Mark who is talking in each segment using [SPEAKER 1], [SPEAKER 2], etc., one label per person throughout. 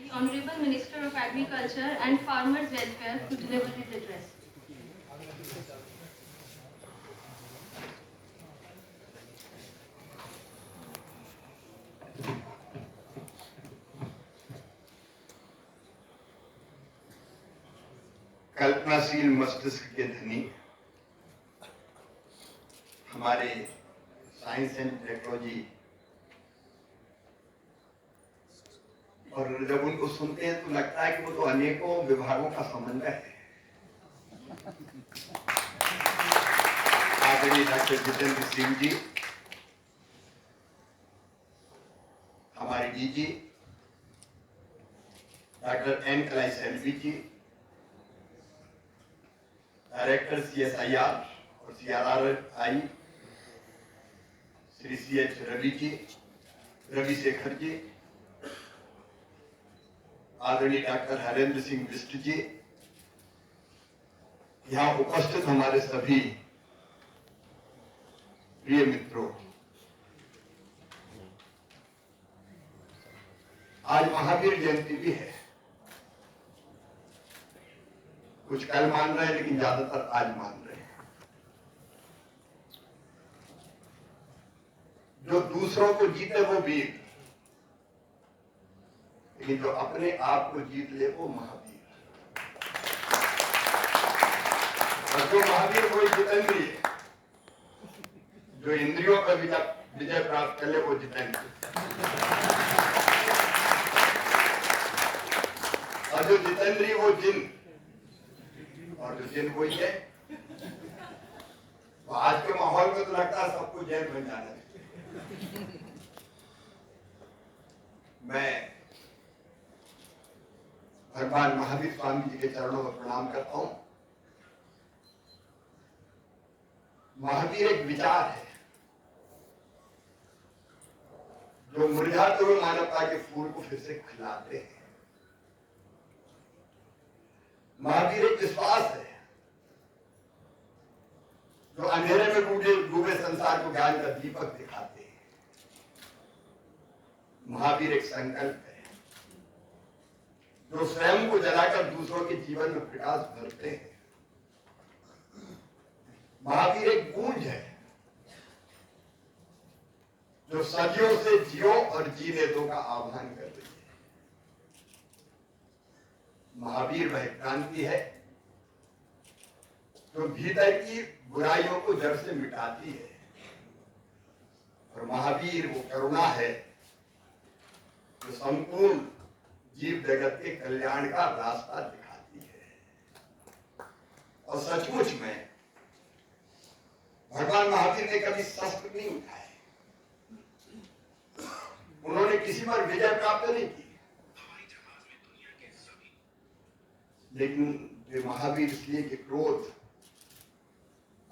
[SPEAKER 1] the Honorable Minister of Agriculture and Farmers Welfare to deliver his address.
[SPEAKER 2] कल्पनाशील मस्तिष्क के धनी हमारे साइंस एंड टेक्नोलॉजी, और जब उनको सुनते हैं तो लगता है कि वो तो अनेकों विभागों का समन्वय है। आदरणीय डॉक्टर जितेंद्र सिंह जी, हमारे डीजी डॉक्टर एन कलाई सेल्वी जी, डायरेक्टर CSIR और CRRI श्री CH रवि शेखर जी, आदरणीय डॉक्टर हरेंद्र सिंह बिष्ट जी, यहाँ उपस्थित हमारे सभी प्रिय मित्रों, आज महावीर जयंती भी है। कुछ कल मान रहे हैं लेकिन ज्यादातर आज मान रहे हैं। जो दूसरों को जीते वो वीर, लेकिन जो अपने आप को जीत ले वो महावीर। और जो महावीर वो जितेंद्रिय, जो इंद्रियों पर विजय प्राप्त कर ले वो जितेंद्रिय, और जो जितेंद्रिय वो जिन, और जो जैन वही है। तो आज के माहौल में तो लगता है सबको जैन बन जाना है। मैं भगवान महावीर स्वामी जी के चरणों में प्रणाम करता हूं। महावीर एक विचार है जो मुरझाते हुए मानवता के फूल को फिर से खिलाते हैं। महावीर एक विश्वास है जो अंधेरे में डूबे संसार को ज्ञान का दीपक दिखाते हैं। महावीर एक संकल्प है जो स्वयं को जलाकर दूसरों के जीवन में प्रकाश भरते हैं। महावीर एक गूंज है जो सदियों से जियो और जीने दो का आह्वान कर रही है। महावीर वह क्रांति है जो भीतर की बुराइयों को जड़ से मिटाती है, और महावीर वो करुणा है जो संपूर्ण जीव जगत के कल्याण का रास्ता दिखाती है। और सचमुच में भगवान महावीर ने कभी शस्त्र नहीं उठाए, उन्होंने किसी पर विजय प्राप्त नहीं की, लेकिन वे महावीर इसलिए कि क्रोध,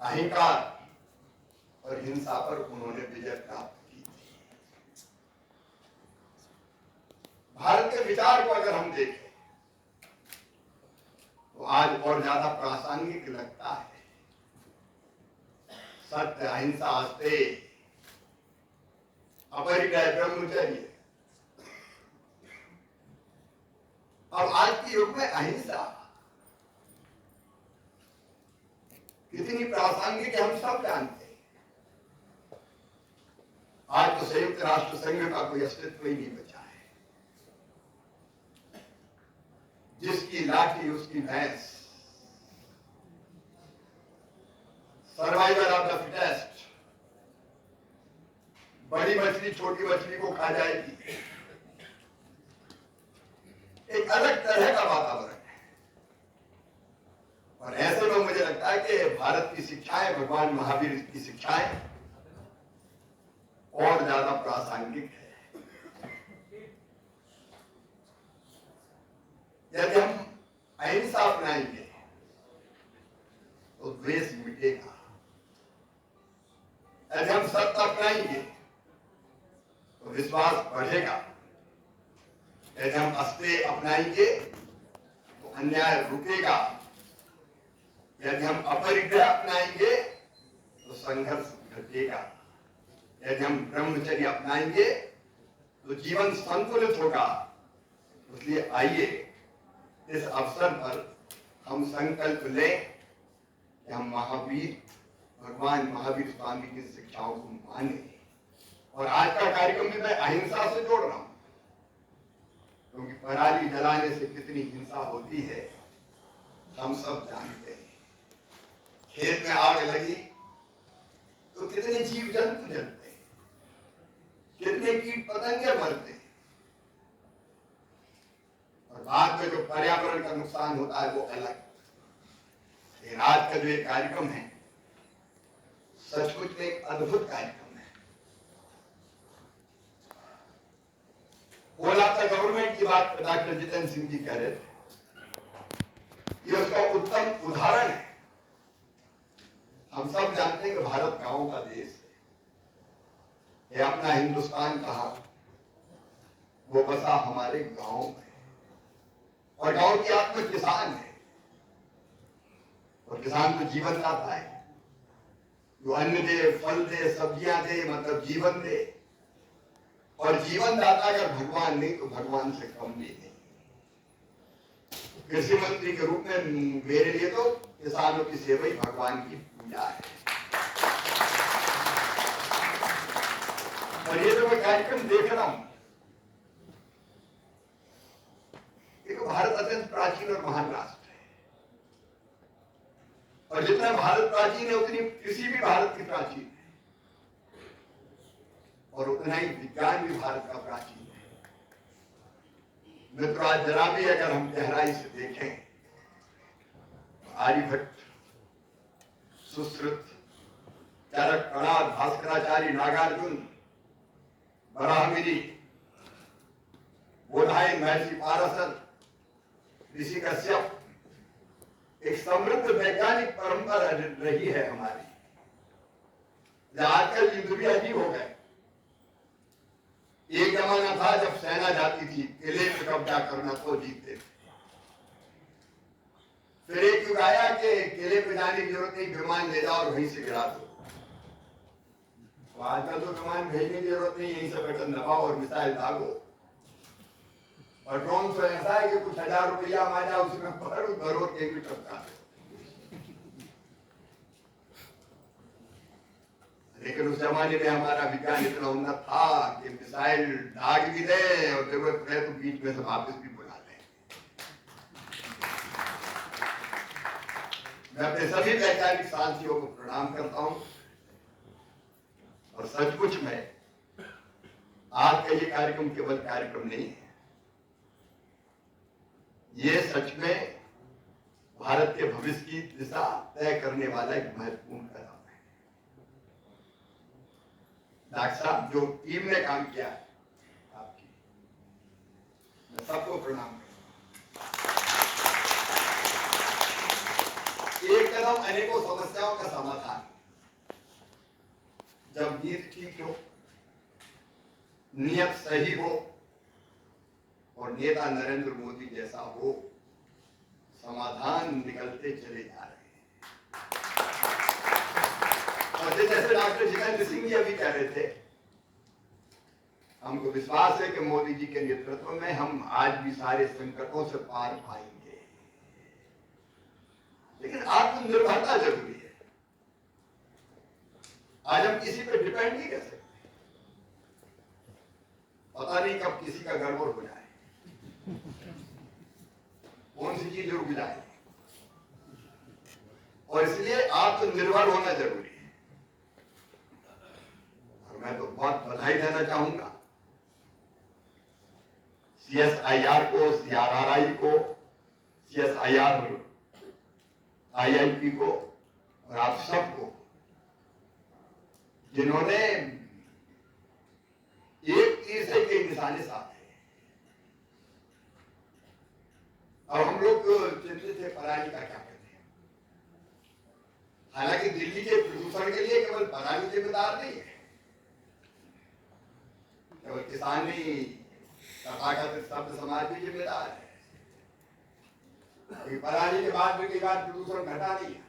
[SPEAKER 2] अहंकार और हिंसा पर उन्होंने विजय प्राप्त की थी। भारत के विचार को अगर हम देखें तो आज और ज्यादा प्रासंगिक लगता है। सत्य, अहिंसा, अस्तेय, अपरिग्रह, ब्रह्मचर्य। अब आज के युग में अहिंसा कितनी प्रासंगिक है हम सब जानते हैं। आज तो संयुक्त राष्ट्र संघ का कोई अस्तित्व ही नहीं बचा है। जिसकी लाठी उसकी भैंस, सर्वाइवल ऑफ द फिटेस्ट। बड़ी मछली छोटी मछली को खा जाएगी। एक अलग तरह का वातावरण है, और ऐसे में मुझे लगता है कि भारत की शिक्षाएं, भगवान महावीर की शिक्षाएं और ज्यादा प्रासंगिक है। यदि हम अहिंसा अपनाएंगे तो द्वेष मिटेगा। यदि हम सत्य अपनाएंगे तो विश्वास बढ़ेगा। यदि हम अस्तेय अपनाएंगे तो अन्याय रुकेगा। यदि हम अपरिग्रह अपनाएंगे तो संघर्ष घटेगा। यदि हम ब्रह्मचर्य अपनाएंगे तो जीवन संतुलित होगा। इसलिए आइए इस अवसर पर हम संकल्प लें कि हम भगवान महावीर स्वामी की शिक्षाओं को माने। और आज का कार्यक्रम भी मैं अहिंसा से जोड़ रहा हूं, क्योंकि पराली जलाने से कितनी हिंसा होती है हम सब जानते हैं। खेत में आग लगी तो कितने जीव जंतु जलते हैं, कितने कीट पतंगे मरते हैं, और बाद में जो पर्यावरण का नुकसान होता है वो अलग। लेकिन आज का जो ये कार्यक्रम है सचमुच में एक अद्भुत कार्यक्रम है। ओला का गवर्नमेंट की बात डॉक्टर जितेंद्र सिंह जी कह रहे थे, ये उसका उत्तम उदाहरण है। हम सब जानते हैं कि भारत गांवों का देश है। ये अपना हिंदुस्तान कहा, वो बसा हमारे गांव में, और गांव की आत्मा किसान है, और किसान तो जीवन दाता है, जो अन्न दे, फल दे, सब्जियां दे, मतलब जीवन दे। और जीवन दाता अगर भगवान नहीं तो भगवान से कम भी नहीं। कृषि मंत्री के रूप में मेरे लिए तो किसानों की सेवा ही भगवान की पूजा है। और ये जो मैं कार्यक्रम देख रहा हूं, देखो भारत अत्यंत प्राचीन और महान राष्ट्र है, और जितना भारत प्राचीन है उतनी कृषि भी भारत की प्राचीन है, और उतना ही विज्ञान भी भारत का प्राचीन है। मित्रों, आज जरा भी अगर हम गहराई से देखें, आर्यभट्ट, सुश्रुत, चरक, कणाद, भास्कराचार्य, नागार्जुन, बराहमिरी, बोधायन, महर्षि पाराशर, ऋषि कश्यप, एक समृद्ध वैज्ञानिक परंपरा रही है हमारी। आजकल युद्ध भी अजीब हो गए। एक जमाना था जब सेना जाती थी किले पे कब्जा करना तो जीतते थे। फिर एक युग आया कि किले पे जाने की जरूरत नहीं, विमान ले जाओ और वहीं से गिरा दो। तो आजकल तो विमान भेजने की जरूरत नहीं, यहीं से बटन दबाओ और मिसाइल दागो। और ड्रोन तो ऐसा है कि कुछ 1000 रुपया मांगा, उसमें भरो के भी टपका दो। लेकिन उस जमाने में हमारा विज्ञान इतना उन्नत था कि मिसाइल दाग भी दे और जरूरत पड़े तो बीच में से वापस भी बुला लें। मैं अपने सभी वैज्ञानिक साथियों को प्रणाम करता हूं, और सचमुच में आज का ये कार्यक्रम केवल कार्यक्रम नहीं है, ये सच में भारत के भविष्य की दिशा तय करने वाला एक महत्वपूर्ण कदम है। डॉक्टर साहब, जो टीम ने काम किया है आपकी, मैं सबको प्रणाम करता हूं। एक कदम अनेकों समस्याओं का समाधान। जब नीयत ठीक हो, नियत सही हो, और नेता नरेंद्र मोदी जैसा हो, समाधान निकलते चले जा रहे हैं। और जैसे डॉक्टर जितेंद्र सिंह जी अभी कह रहे थे, हमको विश्वास है कि मोदी जी के नेतृत्व में हम आज भी सारे संकटों से पार पाएंगे। लेकिन आत्मनिर्भरता जरूरी है। आज हम किसी पे डिपेंड नहीं कर सकते, पता नहीं कब किसी का गड़बड़ हो जाए, कौन सी चीज रुक जाए, और इसलिए आत्मनिर्भर होना जरूरी है। और मैं तो बहुत बधाई देना चाहूंगा CSIR को, CRRI को, CSIR IIP को, और आप सबको, जिन्होंने एक तीर से कई निशाने साधे। अब हम लोग चिंतित थे पराली का क्या करते हैं। हालांकि दिल्ली के प्रदूषण के लिए केवल पराली जिम्मेदार नहीं है, केवल किसान नहीं, तथाकथित शब्द समाज भी जिम्मेदार है। पराली के बाद प्रदूषण घटा नहीं है।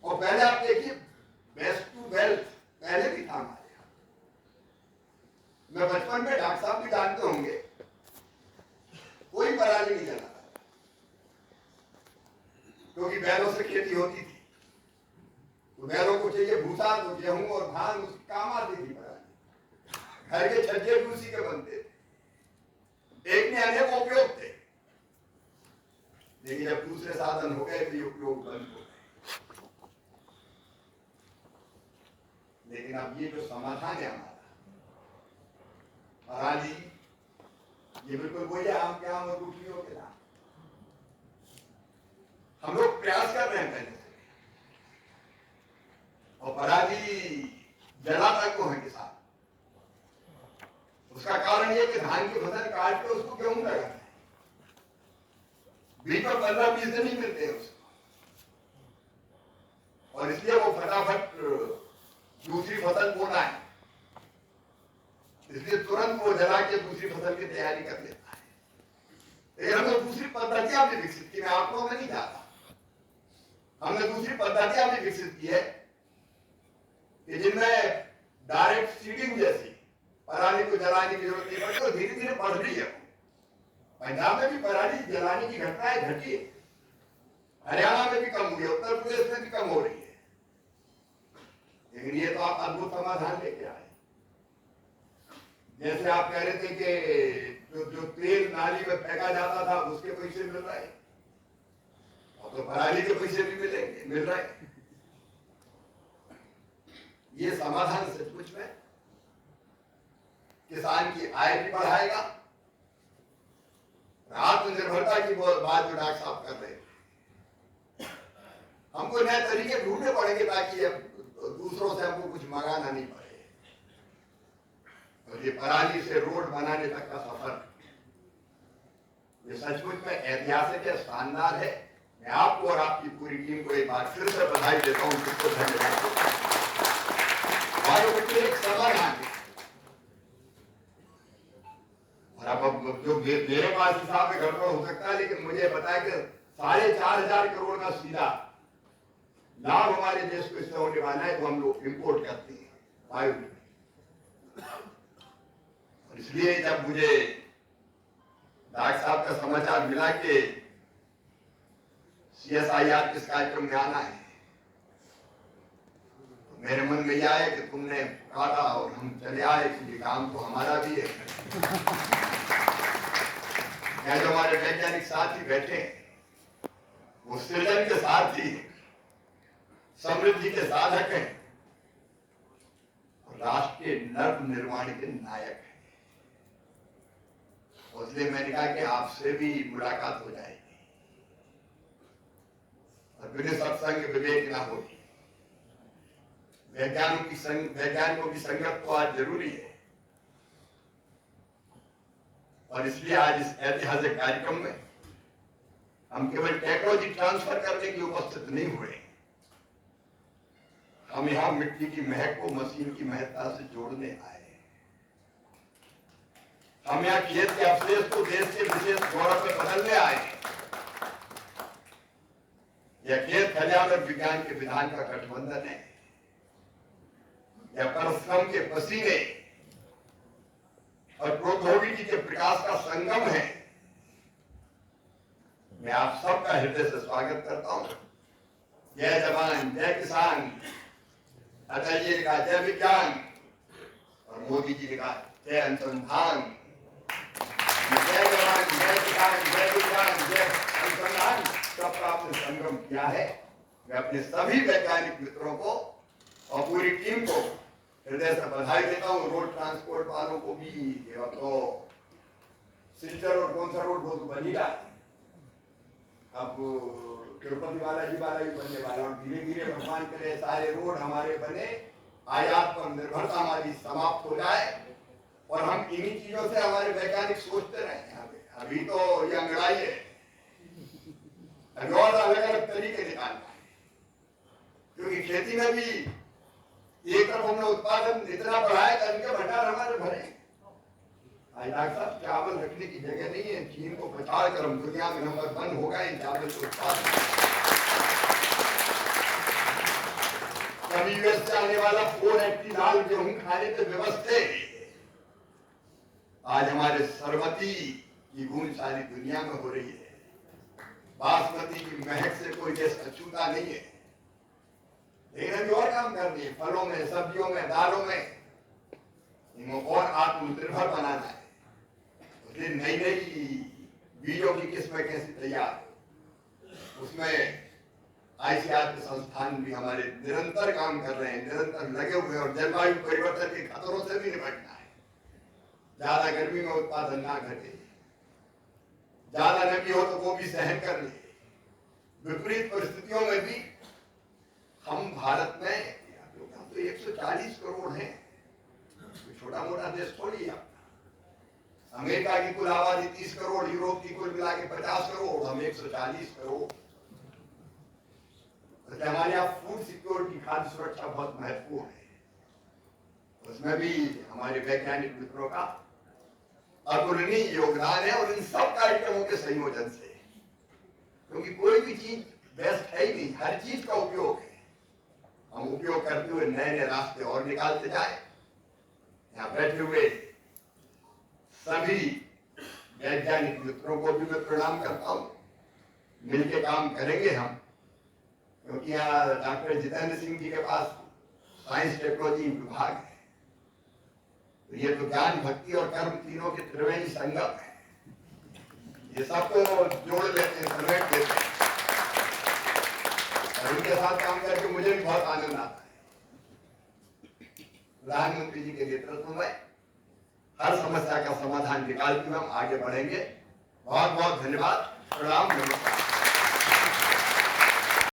[SPEAKER 2] और पहले आप देखिए, वेस्ट टू वेल्थ पहले भी था हमारे यहाँ। मैं बचपन में, डॉक्टर साहब भी जानते होंगे, पराली नहीं जलाता, क्योंकि बैलों से खेती होती थी, तो बैलों को चाहिए भूसा, तो गेहूं और धान उसकी काम आती थी पराली। घर के छज्जे भी उसी के बनते थे, एक ने अनेक उपयोग थे। लेकिन जब दूसरे साधन हो गए तो ये उपयोग बंद हो गए। लेकिन अब ये जो समाधान है हमारा, पराली ये बिल्कुल वही है आम के आम और गुठलियों के नाम। हम लोग प्रयास कर रहे हैं पहले से, और पराली जलाता क्यों है किसान? उसका कारण ये कि धान की फसल काट के उसको गेहूं लगाना है, बीच में 15-20 दिन ही मिलते हैं उसको, और इसलिए वो फटाफट दूसरी फसल बोना है, इसलिए तुरंत वो जला के दूसरी फसल की तैयारी कर लेता है। लेकिन हमने दूसरी पद्धतियां भी विकसित की, मैं आंकड़ों में नहीं जाता, हमने दूसरी पद्धतियां भी विकसित की है कि जिनमें डायरेक्ट सीडिंग जैसी पराली को जलाने की जरूरत नहीं पड़ती, और धीरे धीरे बढ़ रही है। पंजाब में भी पराली जलाने की घटनाएं घटी है, हरियाणा में भी कम हुई है, उत्तर प्रदेश में भी कम हो रही है। लेकिन ये तो आप अद्भुत समाधान लेके आए। जैसे आप कह रहे थे कि जो तेल नाली में फेंका जाता था उसके पैसे मिल रहे हैं, और तो पराली के पैसे भी मिल रहे हैं। ये समाधान सचमुच में किसान की आय भी बढ़ाएगा। आत्मनिर्भरता की बात जो डॉक्टर साहब कर रहे हैं, हमको नए तरीके ढूंढने पड़ेंगे ताकि दूसरों से हमको कुछ मंगाना नहीं पड़े। और ये पराली से रोड बनाने तक का सफर, ये सचमुच में ऐतिहासिक है, शानदार है। मैं आपको और आपकी पूरी टीम को एक बार फिर से बधाई देता हूँ, किसको धन्यवाद। एक समाधान है, और अब जो मेरे पास हिसाब में गड़बड़ हो सकता है, लेकिन मुझे बताया कि 4,500 करोड़ का सीधा लाभ हमारे देश को इससे होने वाला है, तो हम लोग इंपोर्ट करते हैं बायोफ्यूल। और इसलिए जब मुझे डॉक्टर साहब का समाचार मिला कि CSIR किस कार्यक्रम में आना है, तो मेरे मन में यह आया कि तुमने कहा और हम चले आए, क्योंकि काम तो हमारा भी है। यहाँ जो हमारे वैज्ञानिक साथी बैठे हैं, वो सृजन के साथी हैं, समृद्धि के साधक हैं, और राष्ट्र के नव निर्माण के नायक हैं। इसलिए मैंने कहा कि आपसे भी मुलाकात हो जाएगी, और बिना सत्संग विवेक ना होगी। वैज्ञानिकों की संगत तो आज जरूरी है, और इसलिए आज इस ऐतिहासिक कार्यक्रम में हम केवल टेक्नोलॉजी ट्रांसफर करने की उपस्थित नहीं हुए, हम यहां मिट्टी की महक को मशीन की महत्ता से जोड़ने आए। हम यहाँ खेत के अवशेष को देश के विशेष गौरव में बदलने आए। यह खेत खलिहान और विज्ञान के विधान का गठबंधन है, यह परिश्रम के पसीने और प्रौद्योगिकी के प्रकाश का संगम है। मैं आप सबका हृदय से स्वागत करता हूं। जय जवान जय किसान, अटल जी ने कहा जय विज्ञान, और मोदी जी ने कहा जय अनुसंधान। जय जवान जय किसान जय विज्ञान जय अनुसंधान सबका आपने संगम किया है। मैं अपने सभी वैज्ञानिक मित्रों को और पूरी टीम को हृदय से बधाई देता हूँ। रोड ट्रांसपोर्ट वालों को भी, तो सिल्चर और कौन सा रोड बहुत बन ही रहा है, अब तिरुपति वाला भी बनने वाला, और धीरे धीरे भगवान करे सारे रोड हमारे बने, आयात पर निर्भरता हमारी समाप्त हो जाए, और हम इन्हीं चीजों से हमारे वैज्ञानिक सोचते रहे। अभी तो ये अंगड़ाई है, अभी और अलग अलग तरीके निकालना है, क्योंकि खेती में भी एक तरफ हमने उत्पादन इतना बढ़ाया कि उनके भंडार हमारे भरे। आज डॉक्टर साहब चावल रखने की जगह नहीं है, चीन को बचा कर हम दुनिया में नंबर 1 होगा इन चावल के उत्पादन। कभी यूएस से आने वाला 480 दाल गेहूं खाने के व्यवस्था, आज हमारे सरबती की गूंज सारी दुनिया में हो रही है। बासमती की महक से कोई देश अछूता नहीं है। लेकिन अभी और काम करनी है, फलों में, सब्जियों में, दालों में इनको और आत्मनिर्भर बनाना है। उसलिए नई नई बीजों की किस्में कैसी तैयार हो, उसमें आईसीआर के संस्थान भी हमारे निरंतर काम कर रहे हैं, निरंतर लगे हुए हैं। और जलवायु परिवर्तन के खतरों से भी निपटना है। ज्यादा गर्मी में उत्पादन ना घटे, ज्यादा नमी हो तो वो भी सहन कर ले। विपरीत परिस्थितियों में भी हम भारत में, हम तो 140 करोड़ हैं, छोटा मोटा देश थोड़ी है। अमेरिका की कुल आबादी 30 करोड़, यूरोप की कुल मिला के 50 करोड़, हम 140 करोड़। तो हमारे यहाँ फूड सिक्योरिटी, खाद्य सुरक्षा बहुत महत्वपूर्ण है। उसमें भी हमारे वैज्ञानिक मित्रों का अतुलनीय योगदान है, और इन सब कार्यक्रमों के संयोजन से, क्योंकि कोई भी चीज बेस्ट है ही नहीं, हर चीज का उपयोग है। हम उपयोग करते हुए नए नए रास्ते और निकालते जाए। यहाँ बैठे हुए सभी वैज्ञानिक मित्रों को भी मैं प्रणाम करता हूँ। मिलकर काम करेंगे हम, क्योंकि यहाँ डॉक्टर जितेंद्र सिंह जी के पास साइंस टेक्नोलॉजी विभाग है। तो ये तो ज्ञान, भक्ति और कर्म तीनों के त्रिवेणी संगम है। ये सबको जोड़ लेते हैं, समेट देते हैं, और उनके साथ काम करके मुझे भी बहुत आनंद आता है। प्रधानमंत्री जी के नेतृत्व में हर समस्या का समाधान निकालते हुए हम आगे बढ़ेंगे। बहुत बहुत धन्यवाद। प्रणाम, नमस्कार।